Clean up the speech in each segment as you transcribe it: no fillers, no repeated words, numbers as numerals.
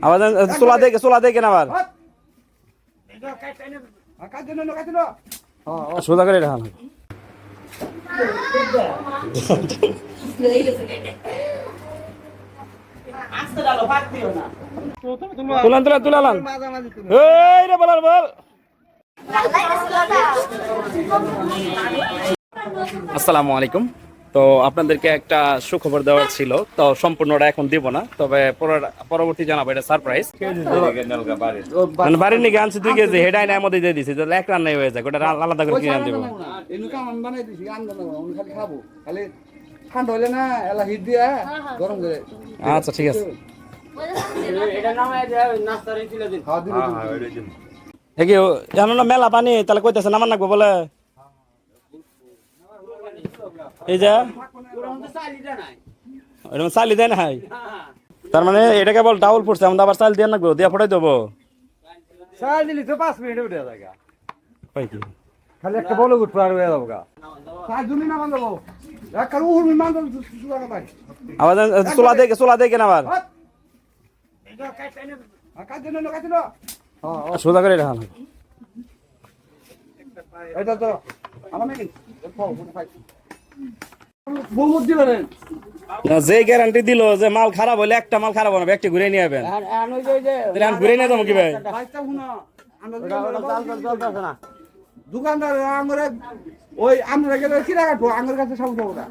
আবার সোলা দেখে আবার সোজা করে রাখা তুলান তুলান তুলালাম এই রে বলার বল। আসসালামু আলাইকুম। তো আপনাদেরকে একটা সুখবর দেওয়ার ছিল, তো সম্পূর্ণটা এখন দিব না, তবে পরবর্তী জানাবো, এটা সারপ্রাইজ। মানে বাড়ির নিকে আনছি 2 কেজি, হেডাই নাই মধ্যে দিয়ে দিছি, এক রান্নাই হয়ে যায়, ওটা আলাদা করে কিনে দেবো। আচ্ছা ঠিক আছে। মেলা পানি তাহলে কইতেছে নামান লাগবো বলে, এই যা চালি দেয় না, তার মানে এটা কেবল ডাউল পড়ছে, আমরা আবার চাল দিয়ে রাখবো, দিয়ে ফটাই দেবো। চাল দিলি তো 5 মিনিটে উঠে জায়গা পাই কি খালি একটা বল গুট পার হয়ে যাবো গা চাল জমি না মান দেবো এক কারু উহুল মান দেবো সুরা ভাই আবার সোলা দেখে না আবার সোজা করে রাখা এটা তো আমার যে গ্যারান্টি দিল যে মাল খারাপ হলে একটা মাল খারাপ হবে, একটা ঘুরে নিয়ে যাবেন, ঘুরে নিয়ে যাবো কি ভাই? দোকানদার আঙুরে ওই আমরা গেলে কিরা কাটবো, আঙুর কাছে সব যাবো না,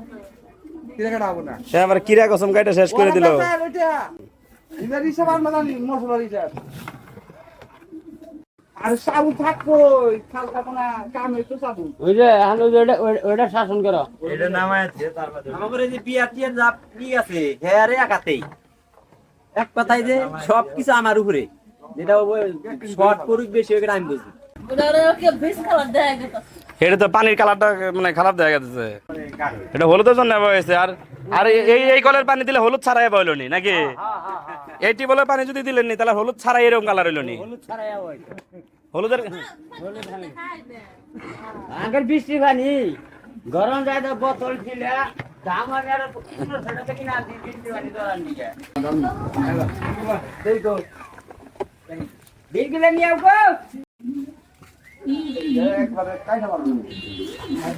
কিরা কাটা হবো না। সে আবার কিরা কসম কাটা শেষ করে দিল। আর সাবু থাকবো খাল থাকবো না, কাম একটু সাবু ওই যে ওইটা শাসন করো, এটা নামায় আছে। আমাদের এই যে বিয়া টিয়ার যা কি আছে হেয়ারে একাতেই এক কথাই যে সবকিছু আমার উপরে, যেটা শর্ট করুক বেশি ওকে আমি বুঝি। এটা তো পানির কালারটা মানে খারাপ দেখা গেছে, এটা হলুদের জন্য হয়েছে। আর আর এই কলের পানি দিলে হলুদ ছাড়াই বইল নি নাকি? এইটি বলে পানি যদি দিলেন নি তাহলে হলুদ ছাড়াই এরকম কালার হইল নি। হলুদের আগের বৃষ্টি পানি গরম যায় তো বোতল ছিল আমার কিনা বৃষ্টি পানি ধরার নিকে বিলগুলো নিয়ে গো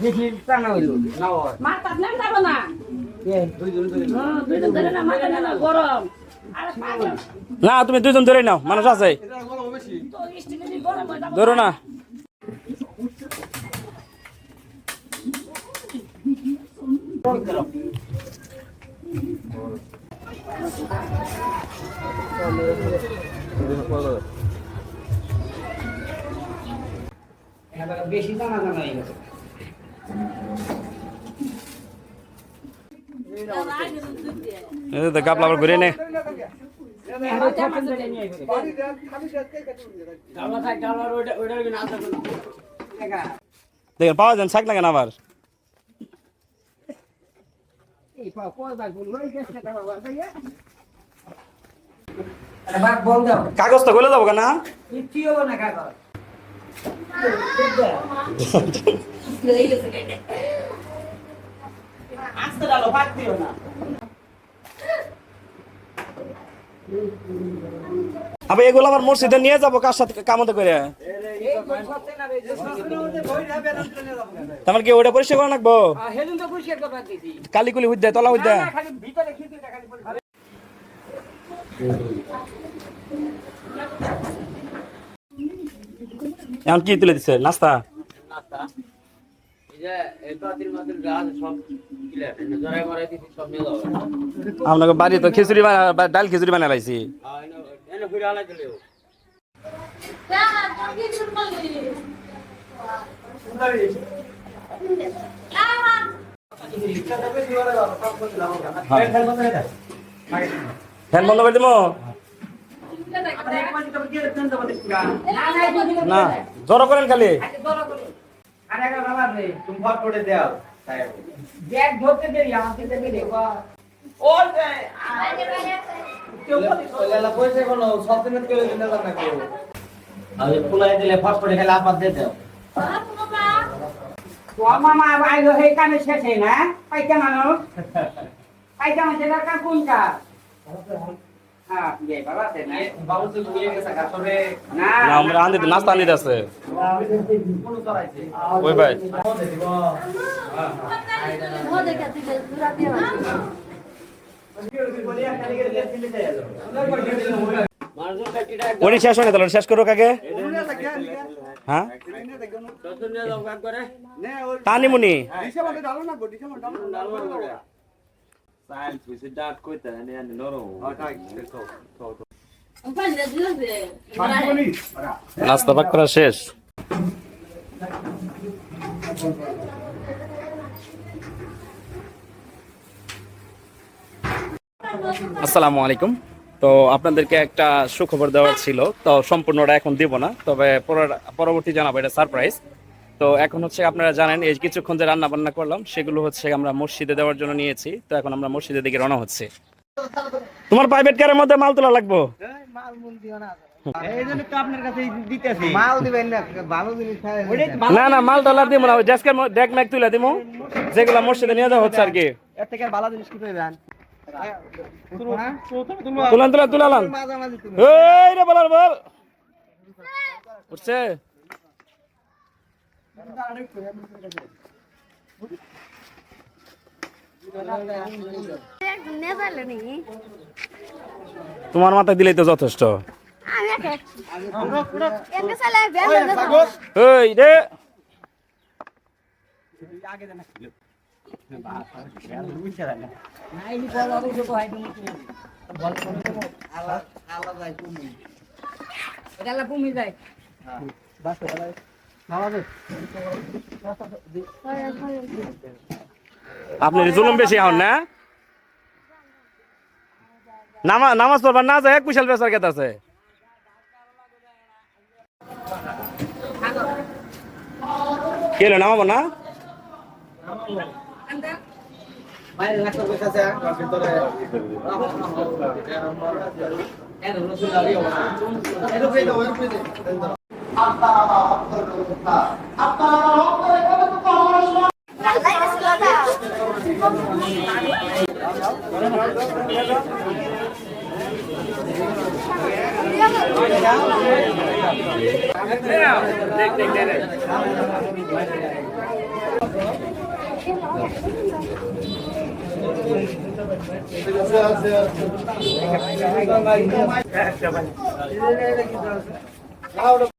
দেখি টানা হইল গরম না, তুমি 2 জন ধরে নাও, মানুষ আছে ধরো না। বেশি জানা জানা হয়ে গেছে। গাবলা আবার ঘুরে নে, দেখেন পাওয়া যান শাক না কেন আবার কাগজ তো গলে যাবো কেনা আবার এগুলো আবার মসজিদে নিয়ে যাবো কার সাথে কামতে করে, তোমার কি ওটা পরিষ্কার করে রাখবো? কালিকুলি হুদ্দা তলা হুদ্দা এখন কি তুলে দিচ্ছে নাস্তা? আপনাকে বাড়ি তো খিচুড়ি ডাল খিচুড়ি বানাই লাইছি। ফ্যান বন্ধ করে দিব না, জড়ো করেন খালি ফুলাই দিলে ফটফটে খেলে আপাত দিয়ে দাও। মামা ভাই কানে শেষ না পাইকা মানুষ পাইজামা যেটা কার কোন কার হ্যাঁ ইয়ে বাবা আছে না বাবু তো নিয়ে গেছে কাছরে না না আমরা আনতে নাস্তা আনতে আছে ওই ভাই ওই শেষ হয় না তাহলে শেষ করো কাকে হ্যাঁ তানিমুনি ডিসেম্বরে ডালো না গো ডিসেম্বর ডালো সাইল সুইছে ডাট কইতা নে নে নরো নাস্তা পাক করা শেষ আসসালামু আলাইকুম তো আপনাদেরকে একটা সুখবর দেওয়ার ছিল তো সম্পূর্ণটা এখন দিব না তবে পরবর্তী জানাবো এটা সারপ্রাইজ তো এখন হচ্ছে আপনারা জানেন এই কিছুক্ষণ যে রান্না বান্না করলাম সেগুলো হচ্ছে আমরা মসজিদে দেওয়ার জন্য নিয়েছি তো এখন আমরা মসজিদের দিকে রওনা হচ্ছে তোমার প্রাইভেট কারের মধ্যে মাল তোলা লাগবো এইজন্য তো আপনার কাছে দিতেছি মাল দিবেন না ভালো জিনিস খায় না না মাল তোলা দিব না ওই ডেস্কের ডেক ম্যাক তুলে দিব যেগুলো মসজিদে নিয়ে যাওয়া হচ্ছে আর কি এর থেকে আর ভালো জিনিস কি পাইবেন তুলান তুলান তুলালাম এই রে বলার বল উঠছে তোমার মাথায় দিলেই তো যথেষ্ট ওই রে আপনি জুলুম বেশি হন না নামাজ পড়বার না যায় এক বিশাল বেচার কেত আছে কেলো নামাবো না